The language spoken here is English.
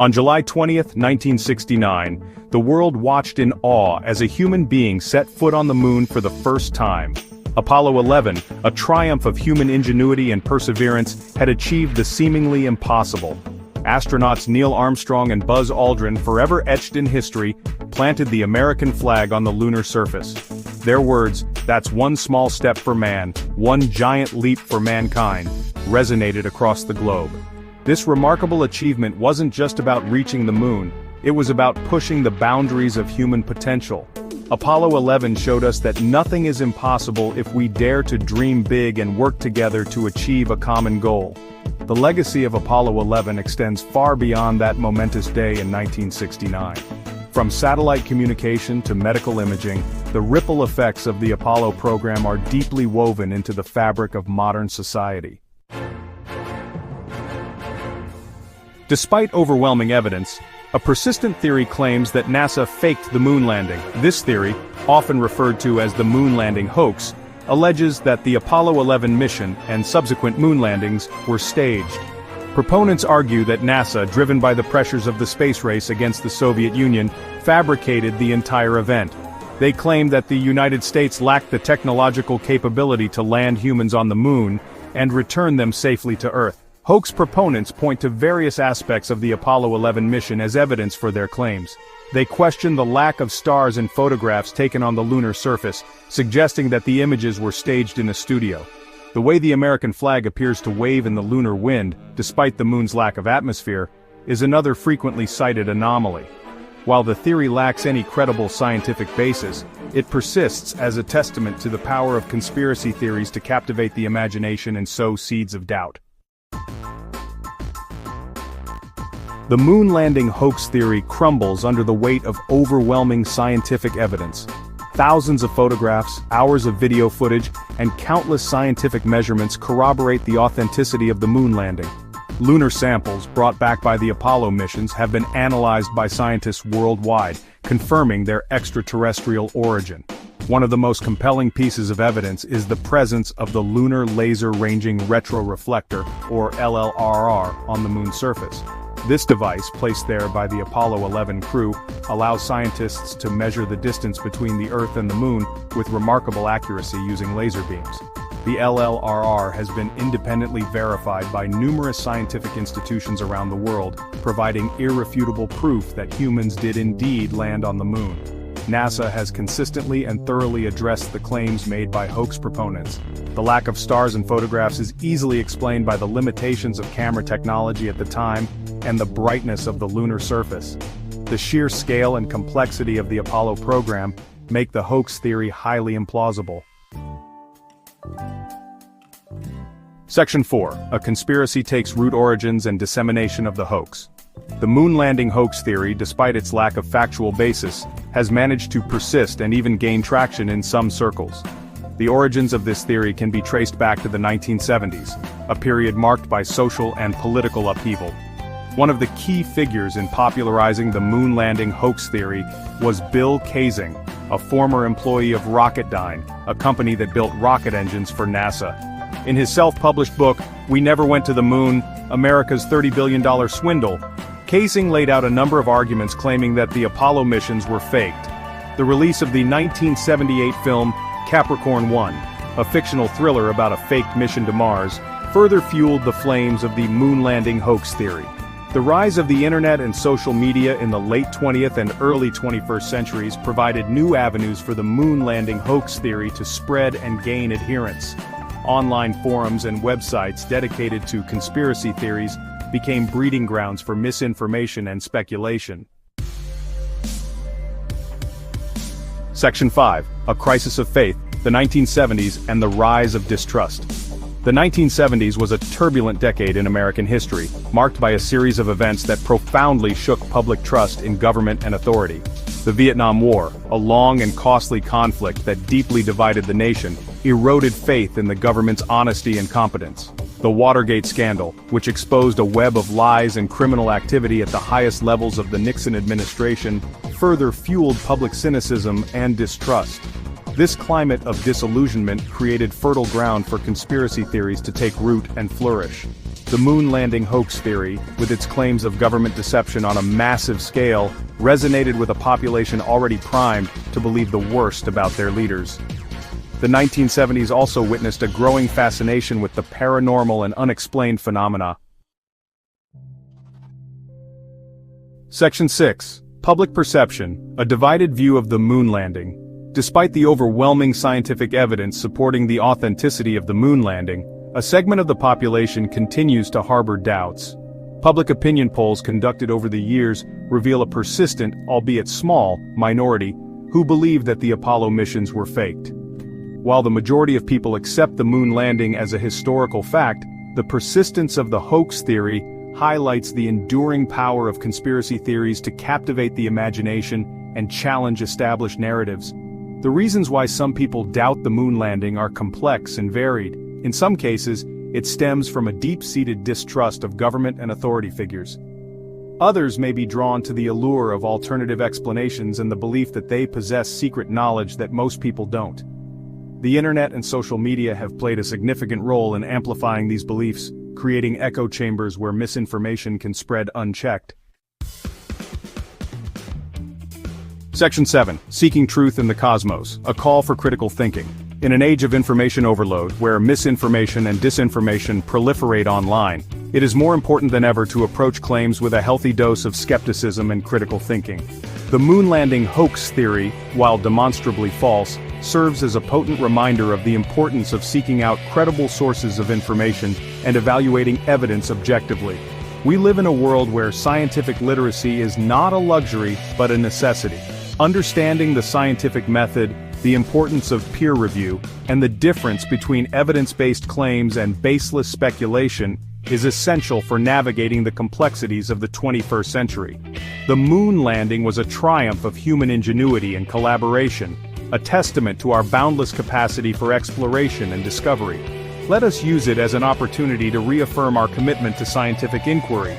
On July 20, 1969, the world watched in awe as a human being set foot on the moon for the first time. Apollo 11, a triumph of human ingenuity and perseverance, had achieved the seemingly impossible. Astronauts Neil Armstrong and Buzz Aldrin, forever etched in history, planted the American flag on the lunar surface. Their words, "That's one small step for man, one giant leap for mankind," resonated across the globe. This remarkable achievement wasn't just about reaching the moon, it was about pushing the boundaries of human potential. Apollo 11 showed us that nothing is impossible if we dare to dream big and work together to achieve a common goal. The legacy of Apollo 11 extends far beyond that momentous day in 1969. From satellite communication to medical imaging, the ripple effects of the Apollo program are deeply woven into the fabric of modern society. Despite overwhelming evidence, a persistent theory claims that NASA faked the moon landing. This theory, often referred to as the moon landing hoax, alleges that the Apollo 11 mission and subsequent moon landings were staged. Proponents argue that NASA, driven by the pressures of the space race against the Soviet Union, fabricated the entire event. They claim that the United States lacked the technological capability to land humans on the moon and return them safely to Earth. Hoax proponents point to various aspects of the Apollo 11 mission as evidence for their claims. They question the lack of stars in photographs taken on the lunar surface, suggesting that the images were staged in a studio. The way the American flag appears to wave in the lunar wind, despite the moon's lack of atmosphere, is another frequently cited anomaly. While the theory lacks any credible scientific basis, it persists as a testament to the power of conspiracy theories to captivate the imagination and sow seeds of doubt. The moon landing hoax theory crumbles under the weight of overwhelming scientific evidence. Thousands of photographs, hours of video footage, and countless scientific measurements corroborate the authenticity of the moon landing. Lunar samples brought back by the Apollo missions have been analyzed by scientists worldwide, confirming their extraterrestrial origin. One of the most compelling pieces of evidence is the presence of the Lunar Laser Ranging Retroreflector, or LLRR, on the moon's surface. This device, placed there by the Apollo 11 crew, allows scientists to measure the distance between the Earth and the Moon with remarkable accuracy using laser beams. The LLRR has been independently verified by numerous scientific institutions around the world, providing irrefutable proof that humans did indeed land on the Moon. NASA has consistently and thoroughly addressed the claims made by hoax proponents. The lack of stars in photographs is easily explained by the limitations of camera technology at the time and the brightness of the lunar surface. The sheer scale and complexity of the Apollo program make the hoax theory highly implausible. Section 4. A conspiracy takes root: origins and dissemination of the hoax. The moon landing hoax theory, despite its lack of factual basis, has managed to persist and even gain traction in some circles. The origins of this theory can be traced back to the 1970s, a period marked by social and political upheaval. One of the key figures in popularizing the moon landing hoax theory was Bill Kaysing, a former employee of Rocketdyne, a company that built rocket engines for NASA. In his self-published book, We Never Went to the Moon: America's $30 Billion Swindle, Kaysing laid out a number of arguments claiming that the Apollo missions were faked. The release of the 1978 film Capricorn 1, a fictional thriller about a faked mission to Mars, further fueled the flames of the moon landing hoax theory. The rise of the internet and social media in the late 20th and early 21st centuries provided new avenues for the moon landing hoax theory to spread and gain adherents. Online forums and websites dedicated to conspiracy theories became breeding grounds for misinformation and speculation. Section 5. A crisis of faith, the 1970s and the rise of distrust. The 1970s was a turbulent decade in American history, marked by a series of events that profoundly shook public trust in government and authority. The Vietnam War, a long and costly conflict that deeply divided the nation, eroded faith in the government's honesty and competence. The Watergate scandal, which exposed a web of lies and criminal activity at the highest levels of the Nixon administration, further fueled public cynicism and distrust. This climate of disillusionment created fertile ground for conspiracy theories to take root and flourish. The moon landing hoax theory, with its claims of government deception on a massive scale, resonated with a population already primed to believe the worst about their leaders. The 1970s also witnessed a growing fascination with the paranormal and unexplained phenomena. Section 6. Public perception, a divided view of the moon landing. Despite the overwhelming scientific evidence supporting the authenticity of the moon landing, a segment of the population continues to harbor doubts. Public opinion polls conducted over the years reveal a persistent, albeit small, minority who believe that the Apollo missions were faked. While the majority of people accept the moon landing as a historical fact, the persistence of the hoax theory highlights the enduring power of conspiracy theories to captivate the imagination and challenge established narratives. The reasons why some people doubt the moon landing are complex and varied. In some cases, it stems from a deep-seated distrust of government and authority figures. Others may be drawn to the allure of alternative explanations and the belief that they possess secret knowledge that most people don't. The internet and social media have played a significant role in amplifying these beliefs, creating echo chambers where misinformation can spread unchecked. Section 7. Seeking Truth in the Cosmos, a call for critical thinking. In an age of information overload, where misinformation and disinformation proliferate online, it is more important than ever to approach claims with a healthy dose of skepticism and critical thinking. The moon landing hoax theory, while demonstrably false, serves as a potent reminder of the importance of seeking out credible sources of information and evaluating evidence objectively. We live in a world where scientific literacy is not a luxury, but a necessity. Understanding the scientific method, the importance of peer review, and the difference between evidence-based claims and baseless speculation is essential for navigating the complexities of the 21st century. The moon landing was a triumph of human ingenuity and collaboration, a testament to our boundless capacity for exploration and discovery. Let us use it as an opportunity to reaffirm our commitment to scientific inquiry,